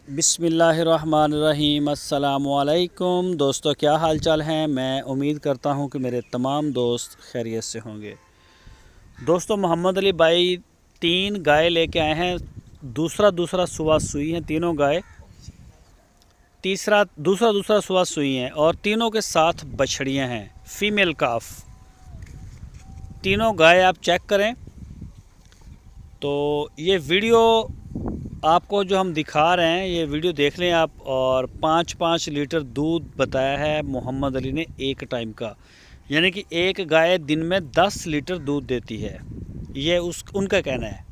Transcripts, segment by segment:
बिस्मिल्लाहिर्रहमानिर्रहीम। अस्सलामुअलैकुम दोस्तों, क्या हाल चाल हैं। मैं उम्मीद करता हूं कि मेरे तमाम दोस्त खैरियत से होंगे। दोस्तों, मोहम्मद अली भाई 3 गाय लेके आए हैं। दूसरा सुबह सुई हैं तीनों गाय। दूसरा सुबह सुई हैं और तीनों के साथ बछड़ियां हैं, फीमेल काफ। तीनों गाय आप चेक करें तो ये वीडियो आपको जो हम दिखा रहे हैं, ये वीडियो देख लें आप। और 5-5 लीटर दूध बताया है मोहम्मद अली ने एक टाइम का, यानी कि एक गाय दिन में 10 लीटर दूध देती है, ये उनका कहना है।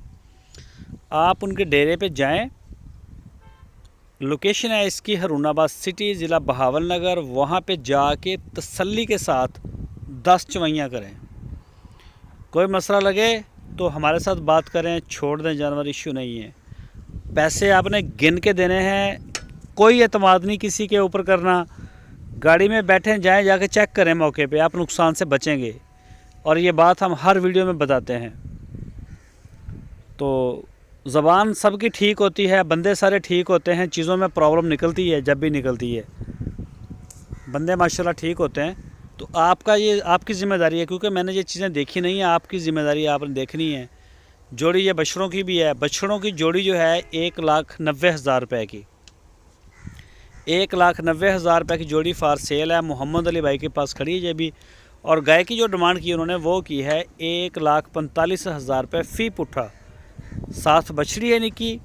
आप उनके डेरे पे जाएं। लोकेशन है इसकी हरुणाबाद सिटी, ज़िला बहावलनगर। वहाँ पे जाके तसल्ली के साथ 10 चवैयाँ करें। कोई मसला लगे तो हमारे साथ बात करें, छोड़ दें जानवर, इश्यू नहीं है। पैसे आपने गिन के देने हैं, कोई एतमाद नहीं किसी के ऊपर करना। गाड़ी में बैठे जाएं, जाके चेक करें मौके पे, आप नुकसान से बचेंगे। और ये बात हम हर वीडियो में बताते हैं। तो ज़बान सबकी ठीक होती है, बंदे सारे ठीक होते हैं, चीज़ों में प्रॉब्लम निकलती है जब भी निकलती है। बंदे माशाल्लाह ठीक होते हैं। तो ये आपकी ज़िम्मेदारी है, क्योंकि मैंने ये चीज़ें देखी नहीं है। आपकी ज़िम्मेदारी आपने देखनी है। जोड़ी ये बछड़ों की भी है। बछड़ों की जोड़ी जो है 1,90,000 रुपये की, 1,90,000 रुपये की जोड़ी फार सेल है। मोहम्मद अली भाई के पास खड़ी है ये भी। और गाय की जो डिमांड की उन्होंने वो की है 1,45,000 रुपये फ़ी पुट्ठा। 7 बछड़ी है निकी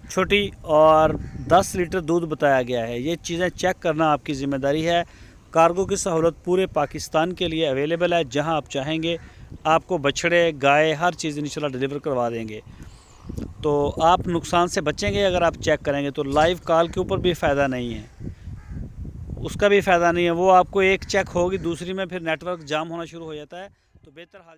छोटी और 10 लीटर दूध बताया गया है। ये चीज़ें चेक करना आपकी ज़िम्मेदारी है। कार्गो की सहूलत पूरे पाकिस्तान के लिए अवेलेबल है। जहां आप चाहेंगे आपको बछड़े, गाय, हर चीज़ इंशाल्लाह डिलीवर करवा देंगे। तो आप नुकसान से बचेंगे अगर आप चेक करेंगे। तो लाइव कॉल के ऊपर भी फ़ायदा नहीं है, उसका भी फ़ायदा नहीं है। वो आपको एक चेक होगी, दूसरी में फिर नेटवर्क जाम होना शुरू हो जाता है। तो बेहतर हाल